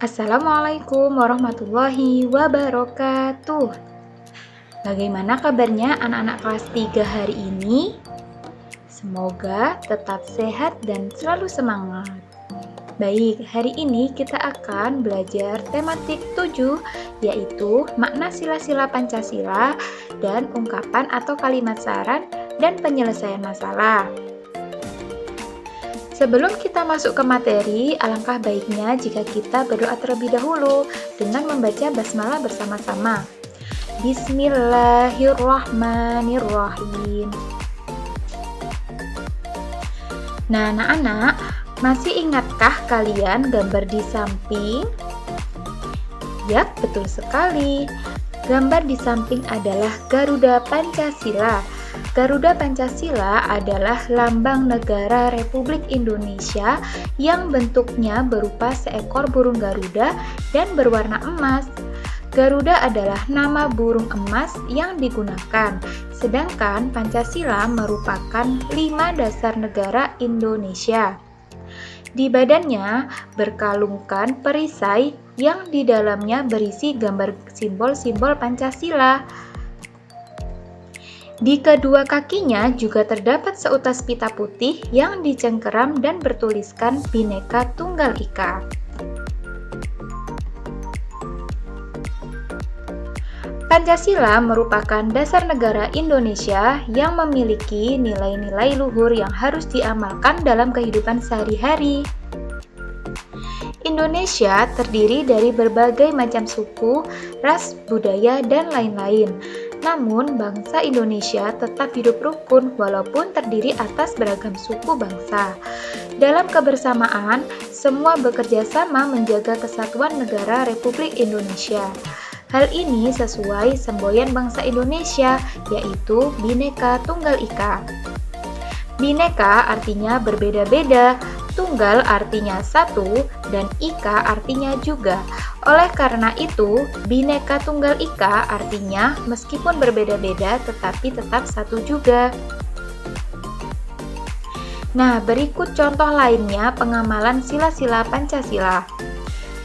Assalamualaikum warahmatullahi wabarakatuh. Bagaimana kabarnya anak-anak kelas 3 hari ini? Semoga tetap sehat dan selalu semangat. Baik, hari ini kita akan belajar tematik 7, yaitu makna sila-sila Pancasila dan ungkapan atau kalimat saran dan penyelesaian masalah. Sebelum kita masuk ke materi, alangkah baiknya jika kita berdoa terlebih dahulu dengan membaca basmalah bersama-sama. Bismillahirrahmanirrahim. Nah, anak-anak, masih ingatkah kalian gambar di samping? Yap, betul sekali. Gambar di samping adalah Garuda Pancasila. Garuda Pancasila adalah lambang negara Republik Indonesia yang bentuknya berupa seekor burung Garuda dan berwarna emas. Garuda adalah nama burung emas yang digunakan, sedangkan Pancasila merupakan 5 dasar negara Indonesia. Di badannya berkalungkan perisai yang di dalamnya berisi gambar simbol-simbol Pancasila. Di kedua kakinya juga terdapat seutas pita putih yang dicengkeram dan bertuliskan Bhinneka Tunggal Ika. Pancasila merupakan dasar negara Indonesia yang memiliki nilai-nilai luhur yang harus diamalkan dalam kehidupan sehari-hari. Indonesia terdiri dari berbagai macam suku, ras, budaya, dan lain-lain. Namun, bangsa Indonesia tetap hidup rukun walaupun terdiri atas beragam suku bangsa. Dalam kebersamaan, semua bekerja sama menjaga kesatuan negara Republik Indonesia. Hal ini sesuai semboyan bangsa Indonesia, yaitu Bhinneka Tunggal Ika. Bhinneka artinya berbeda-beda, tunggal artinya satu, dan ika artinya juga. Oleh karena itu, Bhinneka Tunggal Ika artinya meskipun berbeda-beda tetapi tetap satu juga. Nah, berikut contoh lainnya pengamalan sila-sila Pancasila.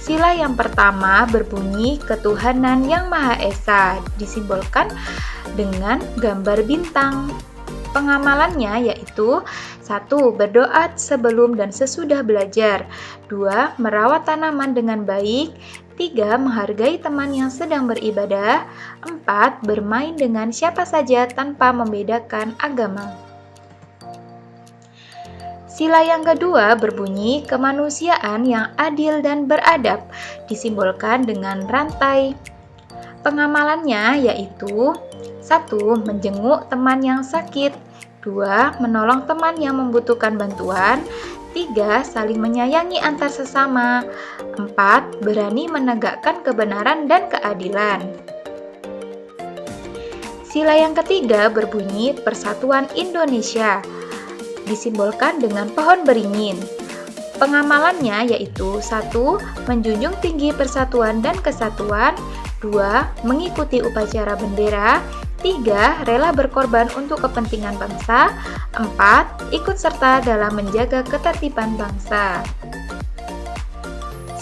Sila yang pertama berbunyi Ketuhanan Yang Maha Esa, disimbolkan dengan gambar bintang. Pengamalannya yaitu 1. Berdoa sebelum dan sesudah belajar. 2. Merawat tanaman dengan baik. 3. Menghargai teman yang sedang beribadah. 4. Bermain dengan siapa saja tanpa membedakan agama. Sila yang kedua berbunyi Kemanusiaan yang adil dan beradab, disimbolkan dengan rantai. Pengamalannya yaitu 1. Menjenguk teman yang sakit. 2. Menolong teman yang membutuhkan bantuan. 3. Saling menyayangi antar sesama. 4. Berani menegakkan kebenaran dan keadilan. Sila yang ketiga berbunyi Persatuan Indonesia, disimbolkan dengan pohon beringin. Pengamalannya yaitu 1. Menjunjung tinggi persatuan dan kesatuan. 2. Mengikuti upacara bendera. 3. Rela berkorban untuk kepentingan bangsa. 4. Ikut serta dalam menjaga ketertiban bangsa.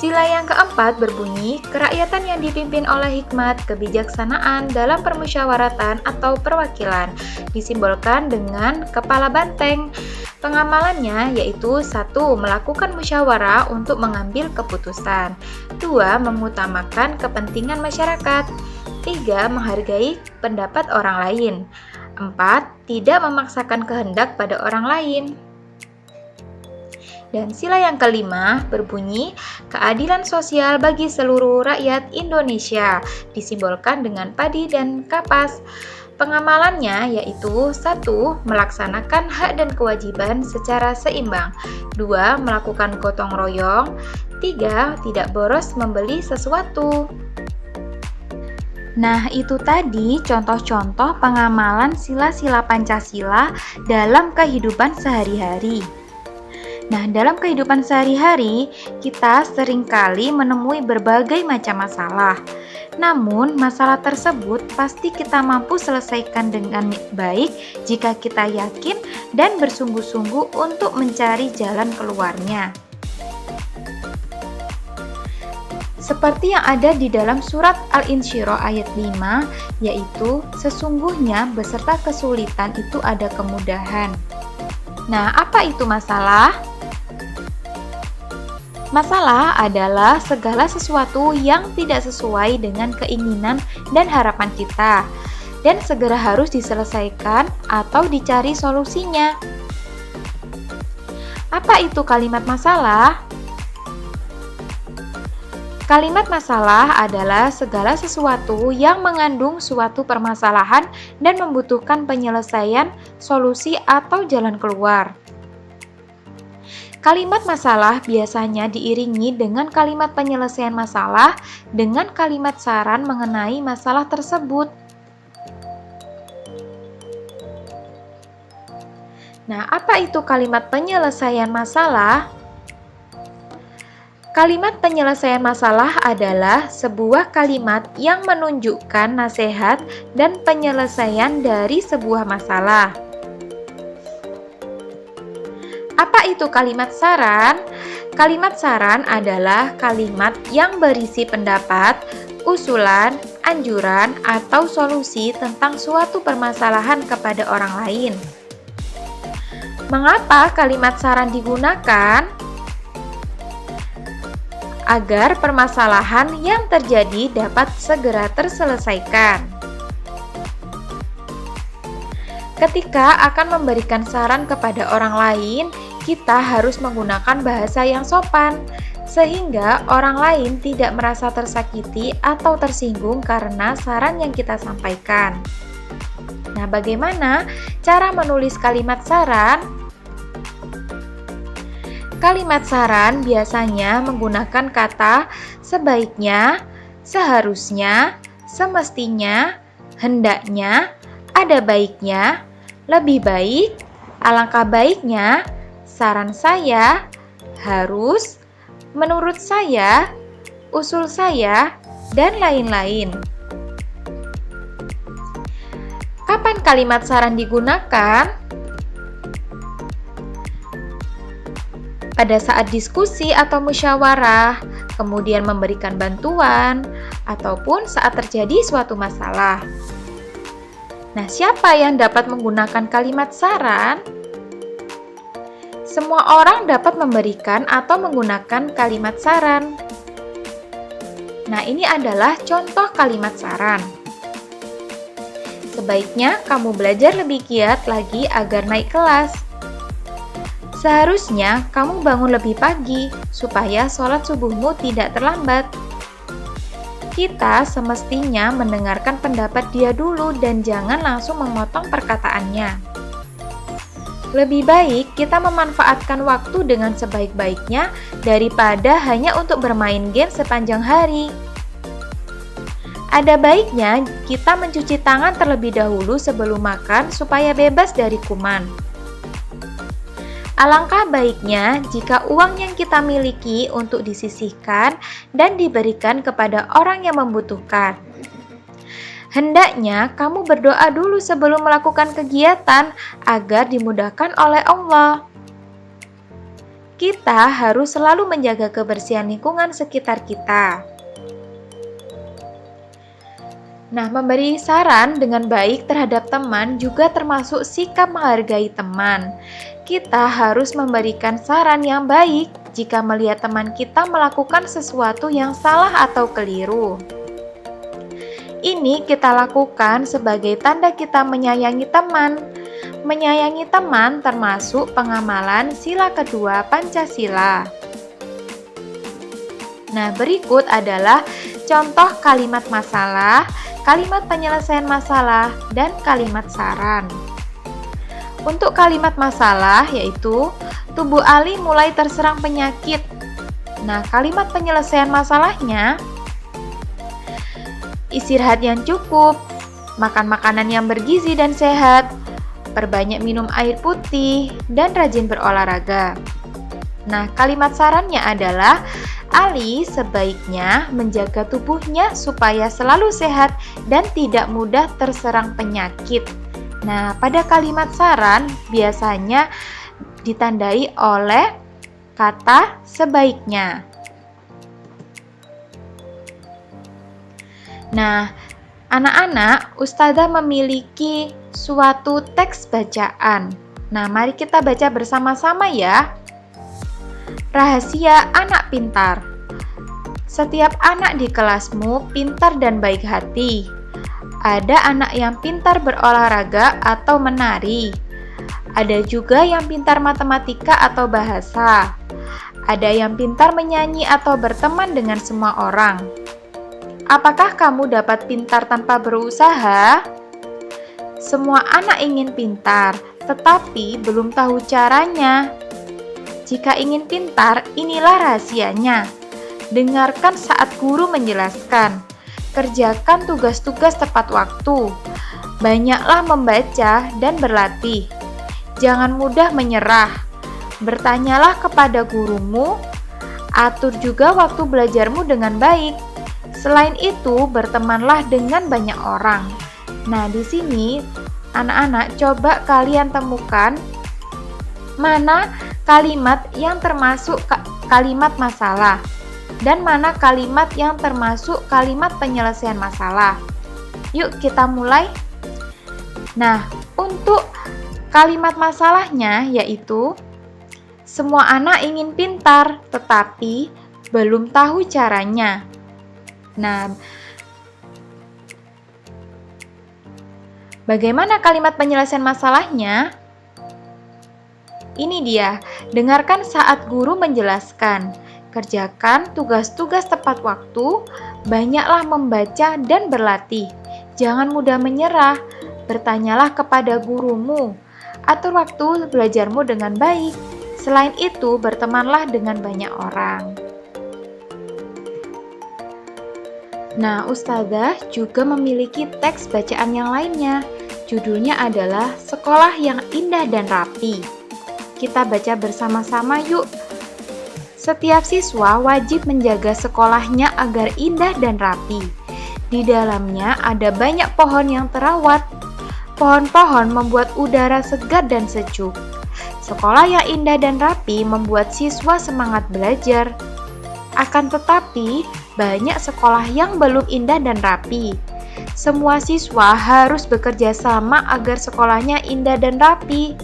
Sila yang keempat berbunyi kerakyatan yang dipimpin oleh hikmat kebijaksanaan dalam permusyawaratan atau perwakilan, disimbolkan dengan kepala banteng. Pengamalannya yaitu 1. Melakukan musyawarah untuk mengambil keputusan. 2. Mengutamakan kepentingan masyarakat. 3. Menghargai pendapat orang lain. 4. Tidak memaksakan kehendak pada orang lain. Dan sila yang kelima berbunyi keadilan sosial bagi seluruh rakyat Indonesia, disimbolkan dengan padi dan kapas. Pengamalannya yaitu 1. Melaksanakan hak dan kewajiban secara seimbang. 2. Melakukan gotong royong. 3. Tidak boros membeli sesuatu. Nah, itu tadi contoh-contoh pengamalan sila-sila Pancasila dalam kehidupan sehari-hari. Nah, dalam kehidupan sehari-hari, kita seringkali menemui berbagai macam masalah. Namun, masalah tersebut pasti kita mampu selesaikan dengan baik jika kita yakin dan bersungguh-sungguh untuk mencari jalan keluarnya. Seperti yang ada di dalam surat Al-Insyirah ayat 5, yaitu sesungguhnya beserta kesulitan itu ada kemudahan. Nah, apa itu masalah? Masalah adalah segala sesuatu yang tidak sesuai dengan keinginan dan harapan kita, dan segera harus diselesaikan atau dicari solusinya. Apa itu kalimat masalah? Kalimat masalah adalah segala sesuatu yang mengandung suatu permasalahan dan membutuhkan penyelesaian, solusi, atau jalan keluar. Kalimat masalah biasanya diiringi dengan kalimat penyelesaian masalah dengan kalimat saran mengenai masalah tersebut. Nah, apa itu kalimat penyelesaian masalah? Kalimat penyelesaian masalah adalah sebuah kalimat yang menunjukkan nasihat dan penyelesaian dari sebuah masalah. Apa itu kalimat saran? Kalimat saran adalah kalimat yang berisi pendapat, usulan, anjuran, atau solusi tentang suatu permasalahan kepada orang lain. Mengapa kalimat saran digunakan? Agar permasalahan yang terjadi dapat segera terselesaikan. Ketika akan memberikan saran kepada orang lain, kita harus menggunakan bahasa yang sopan, sehingga orang lain tidak merasa tersakiti atau tersinggung karena saran yang kita sampaikan. Nah, bagaimana cara menulis kalimat saran? Kalimat saran biasanya menggunakan kata sebaiknya, seharusnya, semestinya, hendaknya, ada baiknya, lebih baik, alangkah baiknya, saran saya, harus, menurut saya, usul saya, dan lain-lain. Kapan kalimat saran digunakan? Pada saat diskusi atau musyawarah, kemudian memberikan bantuan, ataupun saat terjadi suatu masalah. Nah, siapa yang dapat menggunakan kalimat saran? Semua orang dapat memberikan atau menggunakan kalimat saran. Nah, ini adalah contoh kalimat saran. Sebaiknya kamu belajar lebih giat lagi agar naik kelas. Seharusnya kamu bangun lebih pagi supaya sholat subuhmu tidak terlambat. Kita semestinya mendengarkan pendapat dia dulu dan jangan langsung memotong perkataannya. Lebih baik kita memanfaatkan waktu dengan sebaik-baiknya daripada hanya untuk bermain game sepanjang hari. Ada baiknya kita mencuci tangan terlebih dahulu sebelum makan supaya bebas dari kuman. Alangkah baiknya jika uang yang kita miliki untuk disisihkan dan diberikan kepada orang yang membutuhkan. Hendaknya kamu berdoa dulu sebelum melakukan kegiatan agar dimudahkan oleh Allah. Kita harus selalu menjaga kebersihan lingkungan sekitar kita. Nah, memberi saran dengan baik terhadap teman juga termasuk sikap menghargai teman. Kita harus memberikan saran yang baik jika melihat teman kita melakukan sesuatu yang salah atau keliru. Ini kita lakukan sebagai tanda kita menyayangi teman. Menyayangi teman termasuk pengamalan sila kedua Pancasila. Nah, berikut adalah contoh kalimat masalah, kalimat penyelesaian masalah, dan kalimat saran. Untuk kalimat masalah yaitu, tubuh Ali mulai terserang penyakit. Nah, kalimat penyelesaian masalahnya, istirahat yang cukup, makan makanan yang bergizi dan sehat, perbanyak minum air putih, dan rajin berolahraga. Nah, kalimat sarannya adalah Ali sebaiknya menjaga tubuhnya supaya selalu sehat dan tidak mudah terserang penyakit. Nah, pada kalimat saran biasanya ditandai oleh kata sebaiknya. Nah, anak-anak, Ustazah memiliki suatu teks bacaan. Nah, mari kita baca bersama-sama ya. Rahasia anak pintar. Setiap anak di kelasmu pintar dan baik hati. Ada anak yang pintar berolahraga atau menari. Ada juga yang pintar matematika atau bahasa. Ada yang pintar menyanyi atau berteman dengan semua orang. Apakah kamu dapat pintar tanpa berusaha? Semua anak ingin pintar, tetapi belum tahu caranya. Jika ingin pintar, inilah rahasianya. Dengarkan saat guru menjelaskan. Kerjakan tugas-tugas tepat waktu. Banyaklah membaca dan berlatih. Jangan mudah menyerah. Bertanyalah kepada gurumu. Atur juga waktu belajarmu dengan baik. Selain itu, bertemanlah dengan banyak orang. Nah, di sini anak-anak coba kalian temukan mana kalimat yang termasuk kalimat masalah dan mana kalimat yang termasuk kalimat penyelesaian masalah. Yuk kita mulai. Nah, untuk kalimat masalahnya yaitu semua anak ingin pintar tetapi belum tahu caranya. Nah, bagaimana kalimat penyelesaian masalahnya? Ini dia, dengarkan saat guru menjelaskan. Kerjakan tugas-tugas tepat waktu, banyaklah membaca dan berlatih. Jangan mudah menyerah, bertanyalah kepada gurumu. Atur waktu belajarmu dengan baik. Selain itu, bertemanlah dengan banyak orang. Nah, Ustazah juga memiliki teks bacaan yang lainnya. Judulnya adalah Sekolah yang Indah dan Rapi. Kita baca bersama-sama yuk. Setiap siswa wajib menjaga sekolahnya agar indah dan rapi. Di dalamnya ada banyak pohon yang terawat. Pohon-pohon membuat udara segar dan sejuk. Sekolah yang indah dan rapi membuat siswa semangat belajar. Akan tetapi, banyak sekolah yang belum indah dan rapi. Semua siswa harus bekerja sama agar sekolahnya indah dan rapi.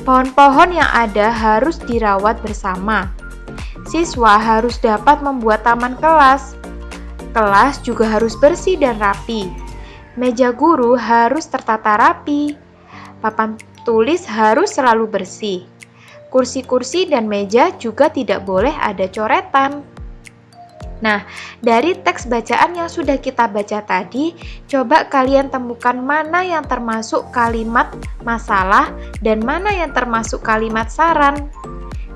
Pohon-pohon yang ada harus dirawat bersama. Siswa harus dapat membuat taman kelas. Kelas juga harus bersih dan rapi. Meja guru harus tertata rapi. Papan tulis harus selalu bersih. Kursi-kursi dan meja juga tidak boleh ada coretan. Nah, dari teks bacaan yang sudah kita baca tadi, coba kalian temukan mana yang termasuk kalimat masalah dan mana yang termasuk kalimat saran.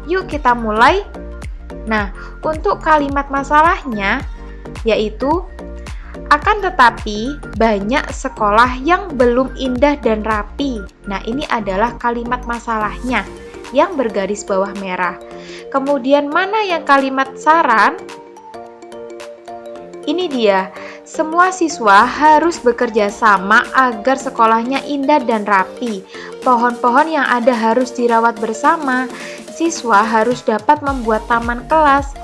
Yuk kita mulai. Nah, untuk kalimat masalahnya, yaitu akan tetapi banyak sekolah yang belum indah dan rapi. Nah, ini adalah kalimat masalahnya yang bergaris bawah merah. Kemudian mana yang kalimat saran? Ini dia, semua siswa harus bekerja sama agar sekolahnya indah dan rapi. Pohon-pohon yang ada harus dirawat bersama. Siswa harus dapat membuat taman kelas.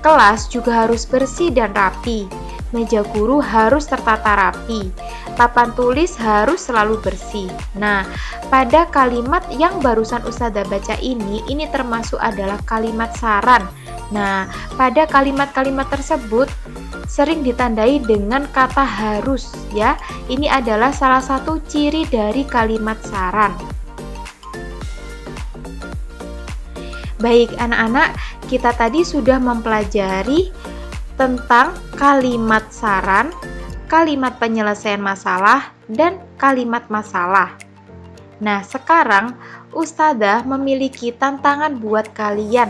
Kelas juga harus bersih dan rapi. Meja guru harus tertata rapi. Papan tulis harus selalu bersih. Nah, pada kalimat yang barusan Ustazah baca ini termasuk adalah kalimat saran. Nah, pada kalimat-kalimat tersebut sering ditandai dengan kata harus ya. Ini adalah salah satu ciri dari kalimat saran. Baik anak-anak, kita tadi sudah mempelajari tentang kalimat saran, kalimat penyelesaian masalah, dan kalimat masalah. Nah, sekarang Ustazah memiliki tantangan buat kalian.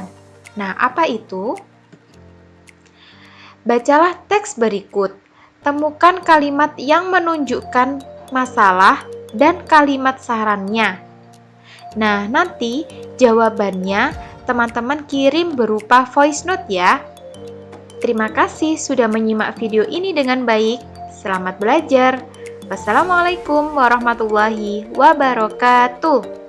Nah, apa itu? Bacalah teks berikut. Temukan kalimat yang menunjukkan masalah dan kalimat sarannya. Nah, nanti jawabannya teman-teman kirim berupa voice note ya. Terima kasih sudah menyimak video ini dengan baik. Selamat belajar. Wassalamualaikum warahmatullahi wabarakatuh.